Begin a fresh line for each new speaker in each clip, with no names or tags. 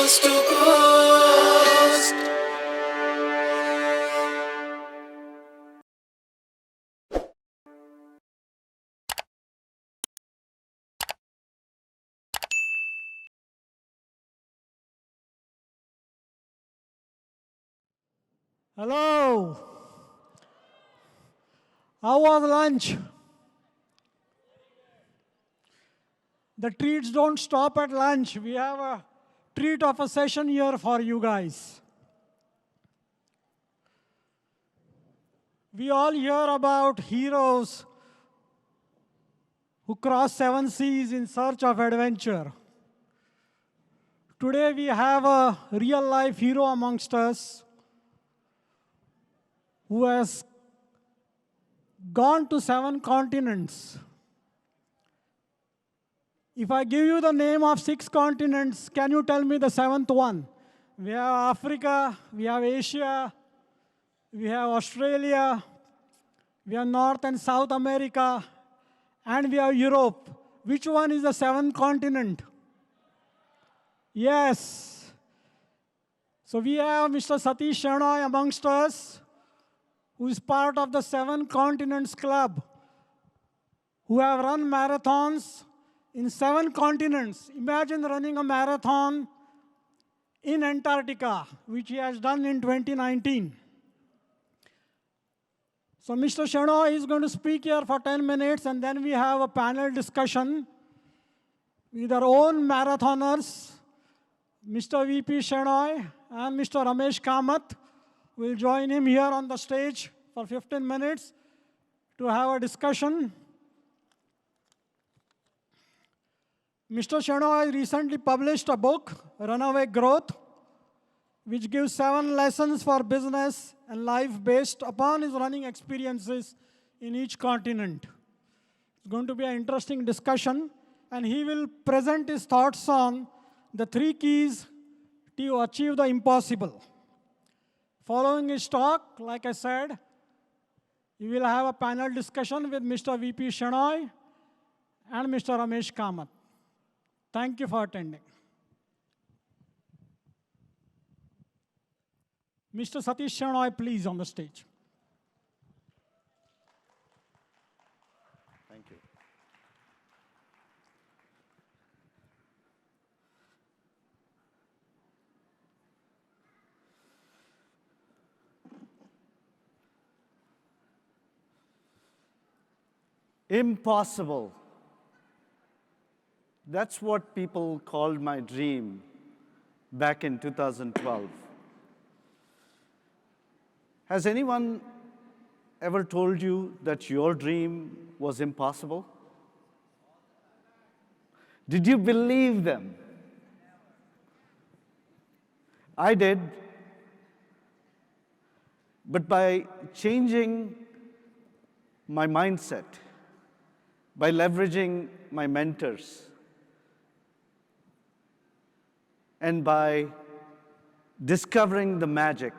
coast to coast.
Hello. How was lunch? The treats don't stop at lunch. We have a treat of a session here for you guys. We all hear about heroes who cross 7 seas in search of adventure. Today we have a real life hero amongst us who has gone to 7 continents. If I give you the name of 6 continents, can you tell me the 7th one? We have Africa, we have Asia, we have Australia, we have North and South America, and we have Europe. Which one is the 7th continent? Yes. So we have Mr. Satish Shenoy amongst us, who is part of the 7 Continents Club, who have run marathons in 7 continents. Imagine running a marathon in Antarctica, which he has done in 2019. So Mr. Chenoy is going to speak here for 10 minutes, and then we have a panel discussion with our own marathoners. Mr. VP Chenoy and Mr. Ramesh Kamath will join him here on the stage for 15 minutes to have a discussion. Mr. Chenoy recently published a book, Runaway Growth, which gives 7 lessons for business and life based upon his running experiences in each continent. It's going to be an interesting discussion, and he will present his thoughts on the 3 keys to achieve the impossible. Following his talk, like I said, we will have a panel discussion with Mr. VP Chenoy and Mr. Ramesh Kamath. Thank you for attending. Mr. Satish Shenoy, please, on the stage.
Thank you. Impossible. That's what people called my dream back in 2012. Has anyone ever told you that your dream was impossible? Did you believe them? I did. But by changing my mindset, by leveraging my mentors, and by discovering the magic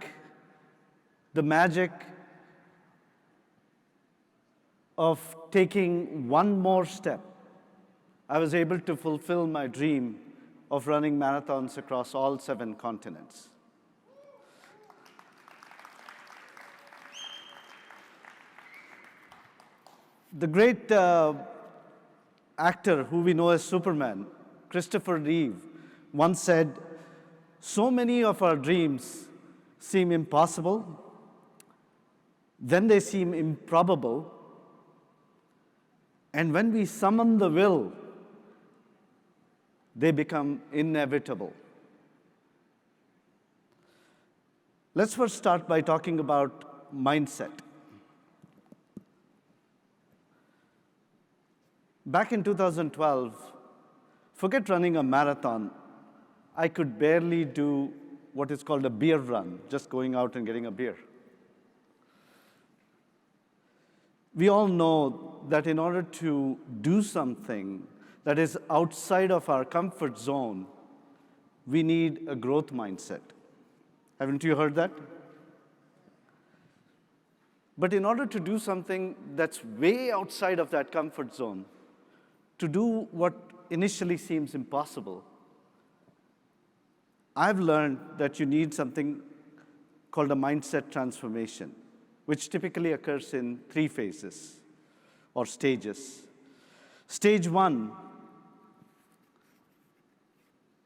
of taking one more step, I was able to fulfill my dream of running marathons across all 7 continents. The great actor who we know as Superman, Christopher Reeve, once said, "So many of our dreams seem impossible, then they seem improbable, and when we summon the will, they become inevitable." Let's first start by talking about mindset. Back in 2012, forget running a marathon, I could barely do what is called a beer run, just going out and getting a beer. We all know that in order to do something that is outside of our comfort zone, we need a growth mindset. Haven't you heard that? But in order to do something that's way outside of that comfort zone, to do what initially seems impossible, I've learned that you need something called a mindset transformation, which typically occurs in 3 phases or stages. Stage 1,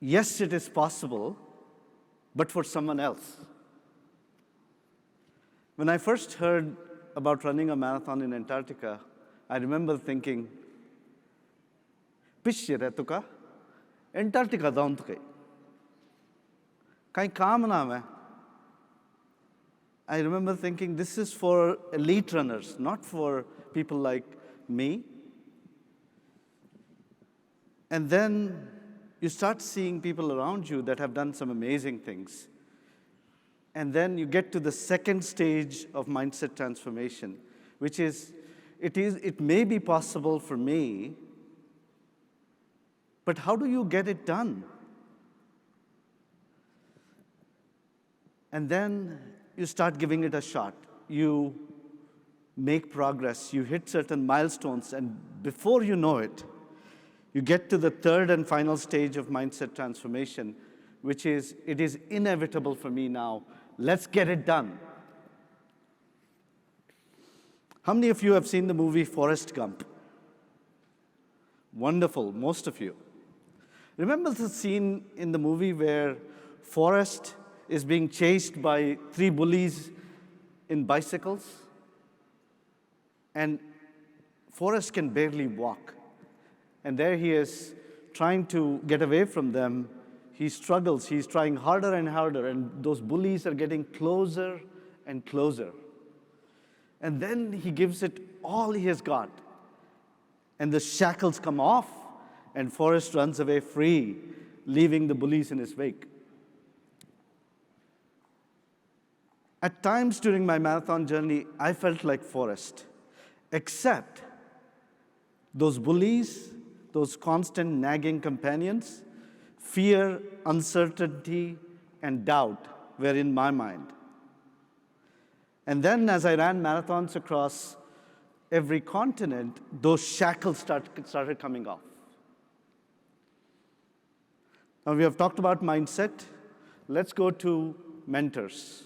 yes, it is possible, but for someone else. When I first heard about running a marathon in Antarctica, I remember thinking, पिश्य रह तुका Antarctica जाऊं तो कहीं काम ना है. I remember thinking this is for elite runners, not for people like me. And then you start seeing people around you that have done some amazing things. And then you get to the second stage of mindset transformation, which is, it may be possible for me, but how do you get it done? And then you start giving it a shot. You make progress, you hit certain milestones, and before you know it, you get to the third and final stage of mindset transformation, which is, it is inevitable for me now. Let's get it done. How many of you have seen the movie Forrest Gump? Wonderful, most of you. Remember the scene in the movie where Forrest is being chased by 3 bullies in bicycles? And Forrest can barely walk. And there he is trying to get away from them. He struggles, he's trying harder and harder, and those bullies are getting closer and closer. And then he gives it all he has got. And the shackles come off, and Forrest runs away free, leaving the bullies in his wake. At times during my marathon journey, I felt like Forrest, except those bullies, those constant nagging companions, fear, uncertainty, and doubt were in my mind. And then as I ran marathons across every continent, those shackles started coming off. Now we have talked about mindset. Let's go to mentors.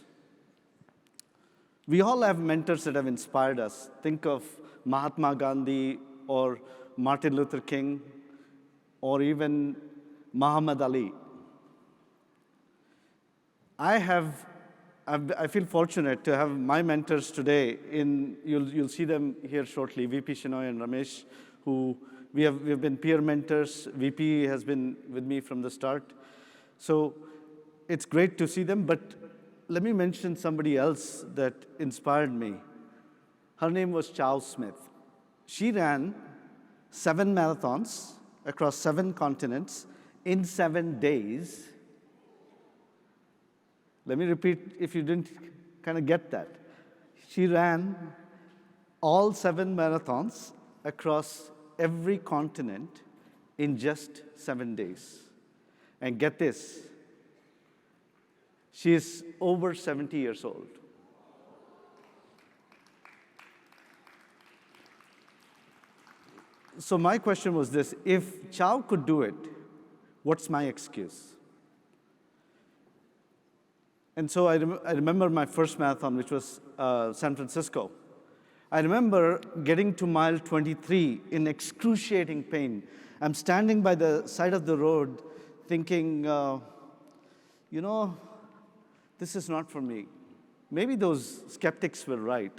We all have mentors that have inspired us. Think of Mahatma Gandhi or Martin Luther King or even Muhammad Ali. I feel fortunate to have my mentors today. You'll see them here shortly, VP Chenoy and Ramesh, who we have been peer mentors. VP has been with me from the start. So it's great to see them, but let me mention somebody else that inspired me. Her name was Chao Smith. She ran 7 marathons across 7 continents in 7 days. Let me repeat if you didn't kind of get that. She ran all 7 marathons across every continent in just 7 days. And get this, she is over 70 years old. So my question was this: if Chao could do it, what's my excuse? And so I remember my first marathon, which was San Francisco. I remember getting to mile 23 in excruciating pain. I'm standing by the side of the road thinking, this is not for me. Maybe those skeptics were right.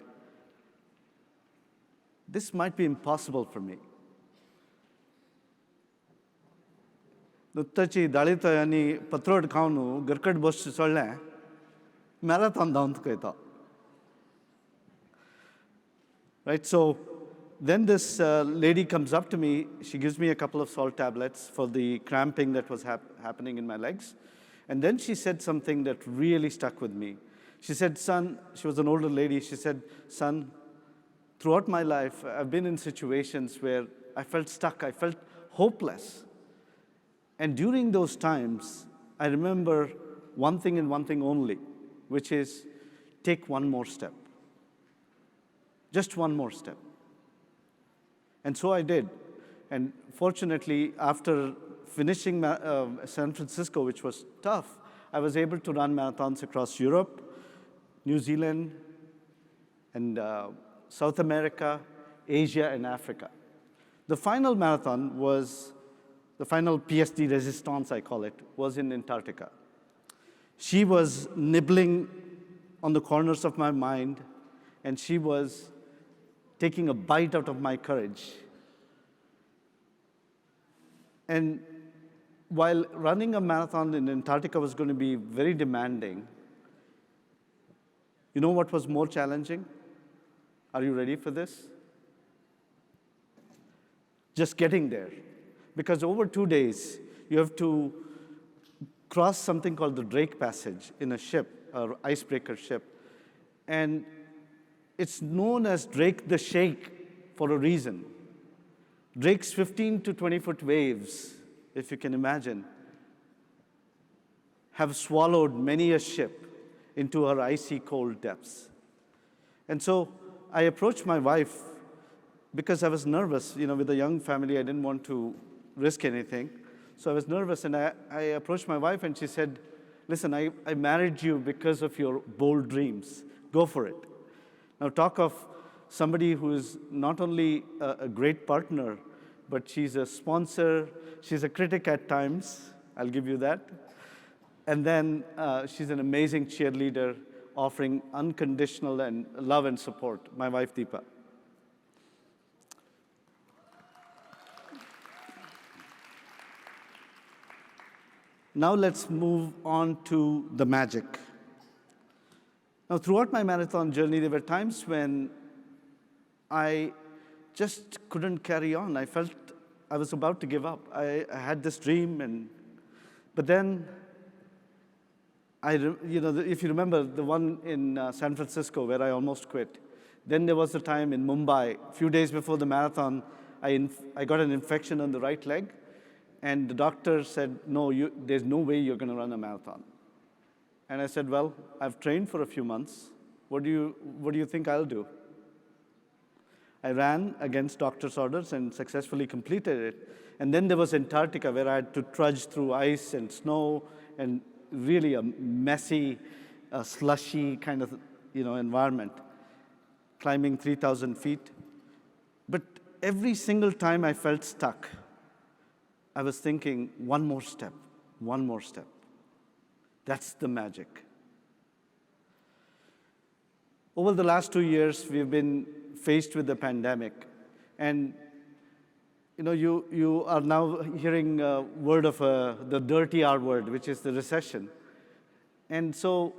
This might be impossible for me. Nuttachi dalita yani patrod kaunu garkad bosh solne marathon down kaita. Right, so then this lady comes up to me. She gives me a couple of salt tablets for the cramping that was happening in my legs. And then she said something that really stuck with me. She said, son, she was an older lady. She said, son, throughout my life, I've been in situations where I felt stuck. I felt hopeless. And during those times, I remember one thing and one thing only, which is take one more step. Just one more step. And so I did. And fortunately, after finishing San Francisco, which was tough, I was able to run marathons across Europe, New Zealand, and South America, Asia, and Africa. The final marathon was, the final pièce de résistance, I call it, was in Antarctica. She was nibbling on the corners of my mind, and she was taking a bite out of my courage. And while running a marathon in Antarctica was going to be very demanding, you know what was more challenging? Are you ready for this? Just getting there. Because over 2 days, you have to cross something called the Drake Passage in a ship, an icebreaker ship. And it's known as Drake the Shake for a reason. Drake's 15 to 20-foot waves, if you can imagine, have swallowed many a ship into her icy cold depths. And so I approached my wife because I was nervous. You know, with a young family, I didn't want to risk anything. So I was nervous, and I approached my wife, and she said, listen, I married you because of your bold dreams. Go for it. Now talk of somebody who is not only a great partner, but she's a sponsor, she's a critic at times, I'll give you that. And then she's an amazing cheerleader, offering unconditional and love and support, my wife Deepa. Now let's move on to the magic. Now, throughout my marathon journey, there were times when I just couldn't carry on. I felt I was about to give up. I had this dream, but then, if you remember the one in San Francisco where I almost quit, then there was a time in Mumbai, a few days before the marathon, I got an infection on the right leg, and the doctor said, no, there's no way you're going to run a marathon. And I said, well, I've trained for a few months. What do you think I'll do? I ran against doctor's orders and successfully completed it. And then there was Antarctica, where I had to trudge through ice and snow and really a messy, slushy kind of environment, climbing 3,000 feet. But every single time I felt stuck, I was thinking, one more step, one more step. That's the magic. Over the last 2 years, we've been faced with the pandemic. And you are now hearing a word of the dirty R word, which is the recession. And so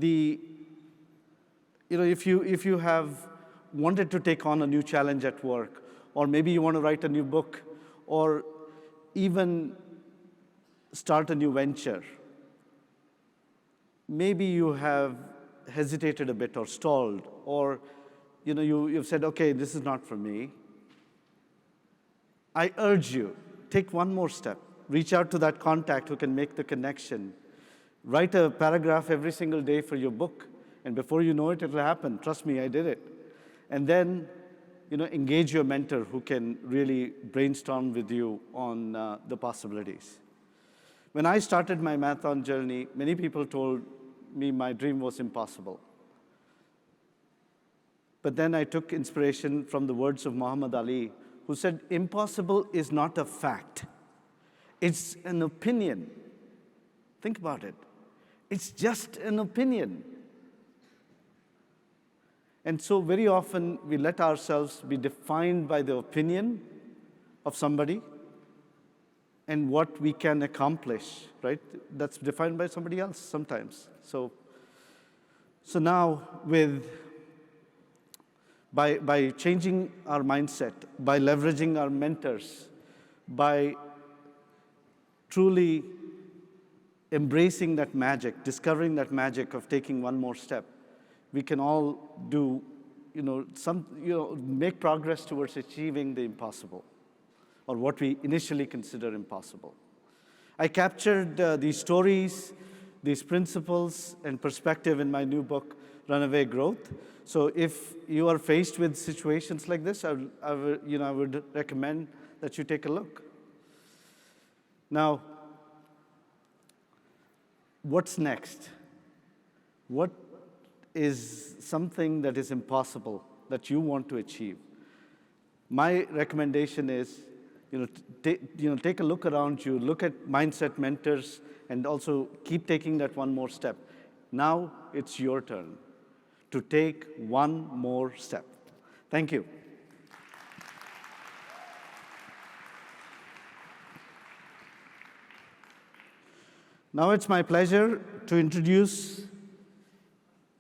if you have wanted to take on a new challenge at work, or maybe you want to write a new book, or even start a new venture, maybe you have hesitated a bit or stalled, or you've said, okay, this is not for me. I urge you, take one more step. Reach out to that contact who can make the connection. Write a paragraph every single day for your book, and before you know it, it'll happen. Trust me, I did it. And then, engage your mentor who can really brainstorm with you on the possibilities. When I started my marathon journey, many people told me my dream was impossible. But then I took inspiration from the words of Muhammad Ali, who said, impossible is not a fact. It's an opinion. Think about it. It's just an opinion. And so very often we let ourselves be defined by the opinion of somebody and what we can accomplish, right? That's defined by somebody else sometimes. So now by changing our mindset, by leveraging our mentors, by truly embracing that magic, discovering that magic of taking one more step, we can all do, make progress towards achieving the impossible, or what we initially consider impossible. I captured these stories, these principles, and perspective in my new book, Runaway Growth. So if you are faced with situations like this, I would recommend that you take a look. Now, what's next? What is something that is impossible that you want to achieve? My recommendation is, take a look around you, look at mindset mentors, and also keep taking that one more step. Now it's your turn to take one more step. Thank you. Now it's my pleasure to introduce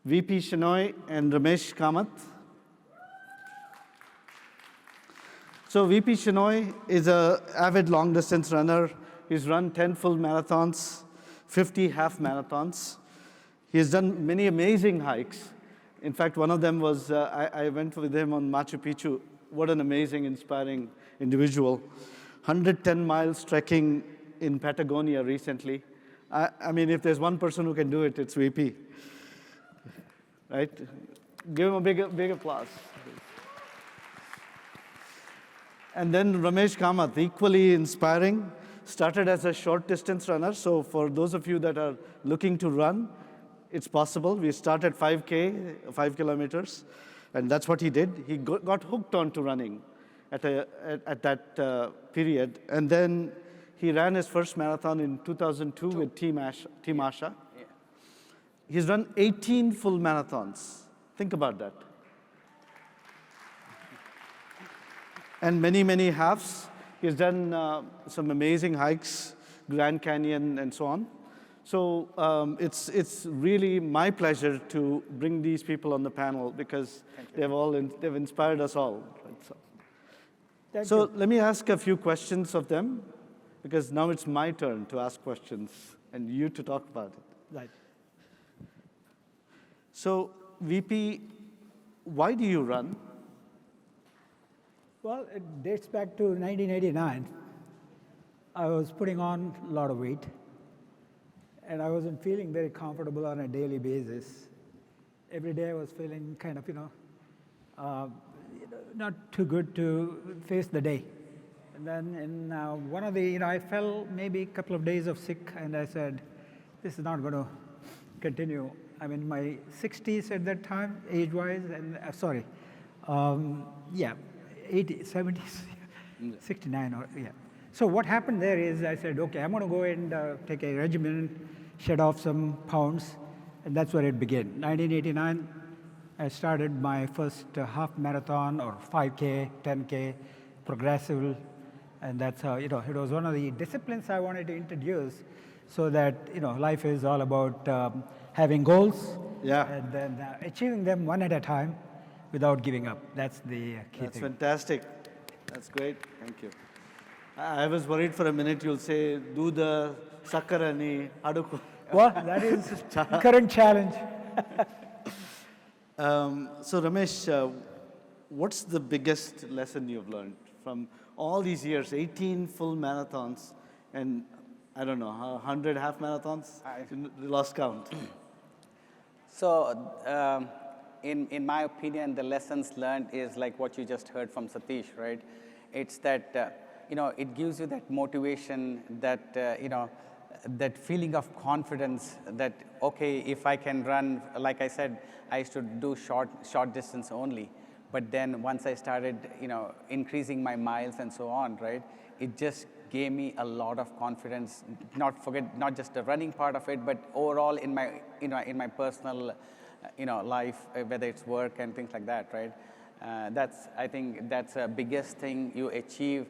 VP Chenoy and Ramesh Kamath. So VP Chenoy is an avid long-distance runner. He's run 10 full marathons, 50 half marathons. He has done many amazing hikes. In fact, one of them was, I went with him on Machu Picchu. What an amazing, inspiring individual. 110 miles trekking in Patagonia recently. I mean, if there's one person who can do it, it's VP. Right? Give him a big applause. And then Ramesh Kamath, equally inspiring, started as a short distance runner. So for those of you that are looking to run, it's possible. We started 5K, 5 kilometers, and that's what he did. He got hooked onto running at that period. And then he ran his first marathon in 2002 with Team Asha.
Yeah.
He's run 18 full marathons. Think about that. And many, many halves. He's done some amazing hikes, Grand Canyon and so on. So it's really my pleasure to bring these people on the panel because they've inspired us all. So let me ask a few questions of them because now it's my turn to ask questions and you to talk about it.
Right.
So VP, why do you run?
Well, it dates back to 1989. I was putting on a lot of weight, and I wasn't feeling very comfortable on a daily basis. Every day I was feeling kind of, not too good to face the day. And then in one of the, I fell maybe a couple of days of sick, and I said, this is not going to continue. I'm in my 60s at that time, age-wise, and 80s, 70s, 69, or yeah. So what happened there is I said, okay, I'm going to go and take a regimen, shed off some pounds, and that's where it began. 1989, I started my first half marathon or 5K, 10K, progressive, and that's how, it was one of the disciplines I wanted to introduce so that, life is all about having goals and then achieving them one at a time without giving up. That's the key thing.
That's fantastic. That's great. Thank you. I was worried for a minute you'll say, do the sakarani aduku.
Well, that is current challenge.
So Ramesh, what's the biggest lesson you've learned from all these years, 18 full marathons and I don't know, 100 half marathons? Lost count.
So in my opinion, the lessons learned is like what you just heard from Satish, right? It's that, it gives you that motivation, that, that feeling of confidence that, okay, if I can run, like I said, I used to do short distance only. But then once I started, increasing my miles and so on, right? It just gave me a lot of confidence, not just the running part of it, but overall in my, in my personal, life, whether it's work and things like that, right? I think that's the biggest thing you achieve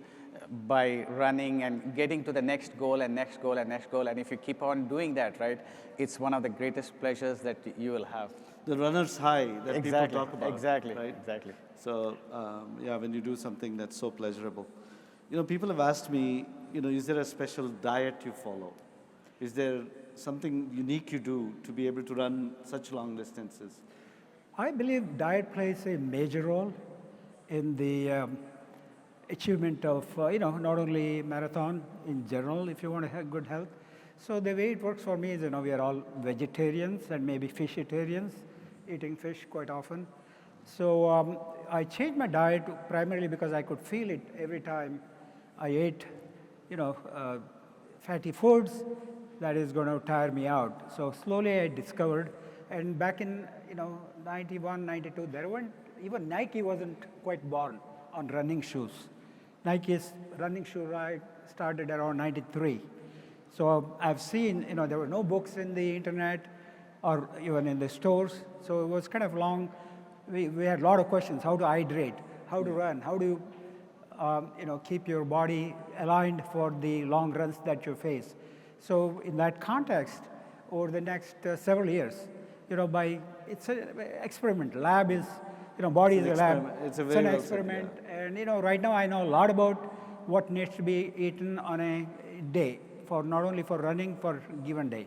by running and getting to the next goal and next goal and next goal. And if you keep on doing that, right, it's one of the greatest pleasures that you will have.
The runner's high that people talk about.
Exactly,
right?
exactly.
So when you do something that's so pleasurable. People have asked me, is there a special diet you follow? Is there something unique you do to be able to run such long distances?
I believe diet plays a major role in the achievement of, not only marathon in general, if you want to have good health. So the way it works for me is, we are all vegetarians and maybe fishitarians, eating fish quite often. So I changed my diet primarily because I could feel it every time I ate, fatty foods. that is going to tire me out. So slowly I discovered, and back in 91, 92, there weren't, even Nike wasn't quite born on running shoes. Nike's running shoe ride started around 93. So I've seen, there were no books in the internet or even in the stores. So it was kind of long. We had a lot of questions: how to hydrate, how to run, how to keep your body aligned for the long runs that you face. So in that context, over the next several years, it's an experiment. Lab is, body is a lab.
It's a
an
very well said,
experiment. And right now I know a lot about what needs to be eaten on a day, for not only for running, for a given day.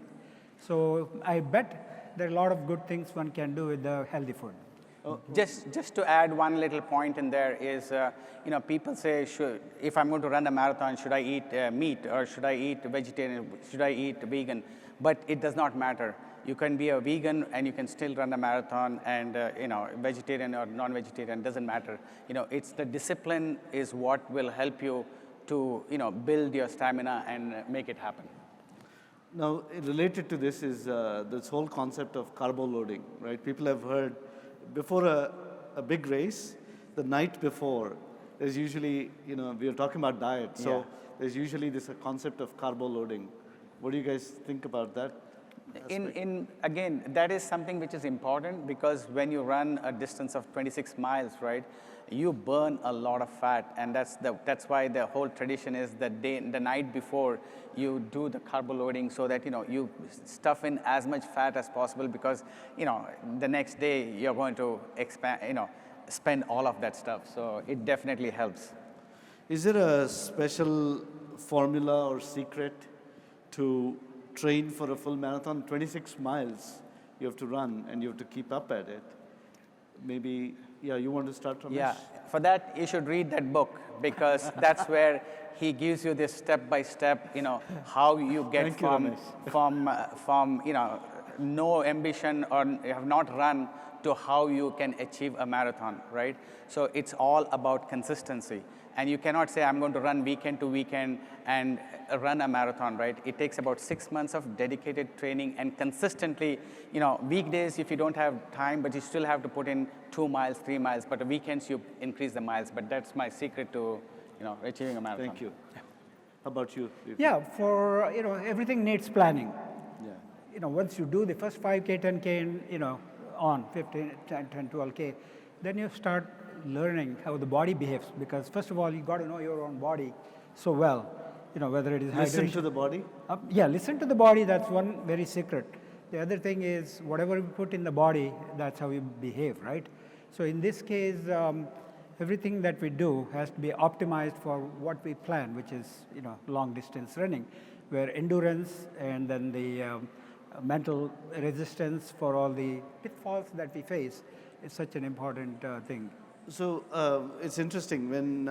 So I bet there are a lot of good things one can do with the healthy food.
Just to add one little point in there is, people say, if I'm going to run a marathon, should I eat meat, or should I eat vegetarian, should I eat vegan? But it does not matter. You can be a vegan and you can still run a marathon, and vegetarian or non-vegetarian, doesn't matter. It's the discipline is what will help you to build your stamina and make it happen.
Now, related to this is this whole concept of carbo loading, right? People have heard before a big race, the night before, there's usually, we are talking about diet, so there's usually this concept of carbo loading. What do you guys think about that?
Again, that is something which is important, because when you run a distance of 26 miles, right, you burn a lot of fat, and that's why the whole tradition is the night before you do the carbo loading, so that you stuff in as much fat as possible, because the next day you're going to spend all of that stuff. So it definitely helps.
Is there a special formula or secret to train for a full marathon? 26 miles you have to run, and you have to keep up at it. Maybe, you want to start, Ramesh?
Yeah, for that you should read that book, because that's where he gives you this step-by-step, how you get from no ambition or you have not run to how you can achieve a marathon, right? So it's all about consistency. And you cannot say, I'm going to run weekend to weekend and run a marathon, right? It takes about 6 months of dedicated training and consistently, weekdays if you don't have time, but you still have to put in 2 miles, 3 miles, but the weekends you increase the miles. But that's my secret to, achieving a marathon.
Thank you. How about you?
Yeah, for, everything needs planning.
Yeah.
Once you do the first 5K, 10K, on 15, 10, 12K, then you start learning how the body behaves, because first of all, you got to know your own body so well, whether it is
Listen
hydration.
to the body?
Listen to the body. That's one very secret. The other thing is, whatever you put in the body, that's how you behave, right? So in this case, everything that we do has to be optimized for what we plan, which is, long distance running, where endurance and then the mental resistance for all the pitfalls that we face is such an important thing.
So it's interesting when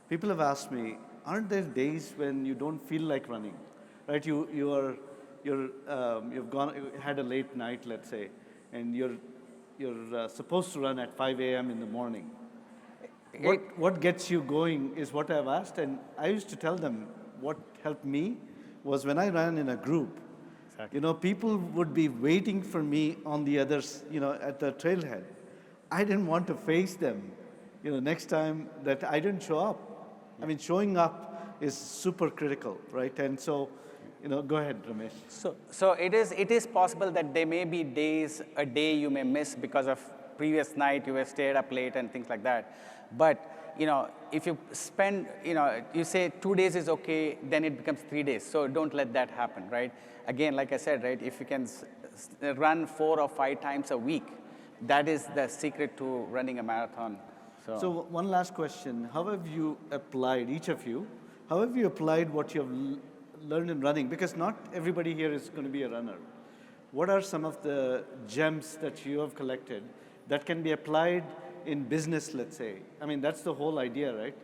people have asked me, aren't there days when you don't feel like running, right? You've had a late night, let's say, and you're supposed to run at 5 a.m. in the morning. What gets you going is what I've asked, and I used to tell them what helped me was when I ran in a group. Exactly. People would be waiting for me on the others, at the trailhead. I didn't want to face them, next time that I didn't show up. I mean, showing up is super critical, right? And so, go ahead, Ramesh.
So it is possible that there may be a day you may miss because of previous night you were stayed up late and things like that. But, if you spend, you say 2 days is okay, then it becomes 3 days. So don't let that happen, right? Again, like I said, right, if you can run 4 or 5 times a week, that is the secret to running a marathon.
So one last question. How have you applied, each of you, how have you applied what you have learned in running? Because not everybody here is going to be a runner. What are some of the gems that you have collected that can be applied in business, let's say? I mean, that's the whole idea, right?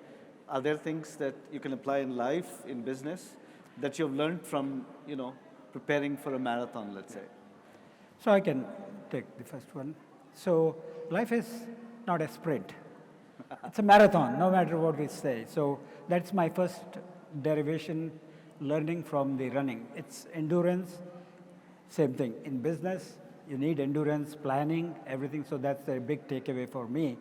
Are there things that you can apply in life, in business, that you've learned from, preparing for a marathon, let's say?
So I can take the first one. So life is not a sprint. It's a marathon, no matter what we say. So that's my first derivation learning from the running. It's endurance, same thing. In business, you need endurance, planning, everything, so that's a big takeaway for me.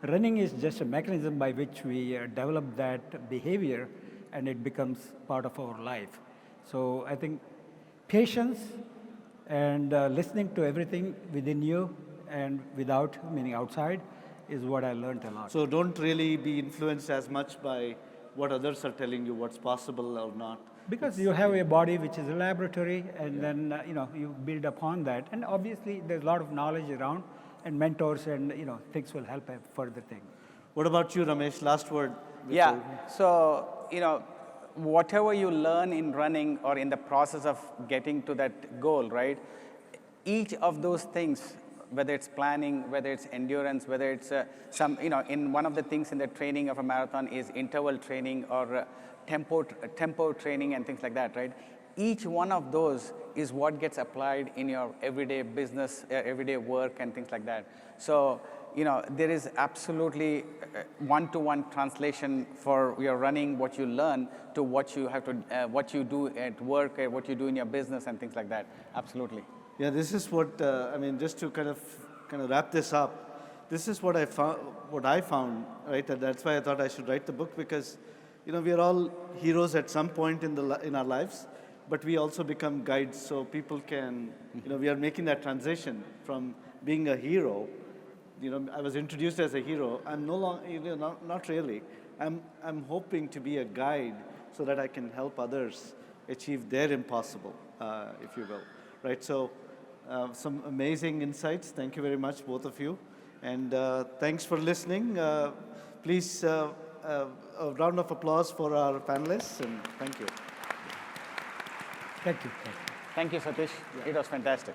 Running is just a mechanism by which we develop that behavior and it becomes part of our life. So I think patience and listening to everything within you and without, meaning outside, is what I learned a lot.
So don't really be influenced as much by what others are telling you, what's possible or not.
Because you have a body which is a laboratory, and then you build upon that. And obviously, there's a lot of knowledge around, and mentors, and things will help a further thing.
What about you, Ramesh? Last word.
Yeah. So whatever you learn in running or in the process of getting to that goal, right? Each of those things, whether it's planning, whether it's endurance, whether it's in one of the things in the training of a marathon is interval training or tempo training and things like that, right? Each one of those is what gets applied in your everyday business, everyday work and things like that. So, there is absolutely one-to-one translation for your running, what you learn, to what you have to, what you do at work, what you do in your business and things like that. Absolutely.
Yeah, this is what just to kind of wrap this up. This is what I found, right? And that's why I thought I should write the book, because we are all heroes at some point in our lives, but we also become guides, so people can, we are making that transition from being a hero. I was introduced as a hero. I'm no longer, not really. I'm hoping to be a guide so that I can help others achieve their impossible, if you will, right? So, some amazing insights. Thank you very much, both of you, and thanks for listening. Please. A round of applause for our panelists, and thank you.
Thank you.
Thank you, Satish. Yeah. It was fantastic.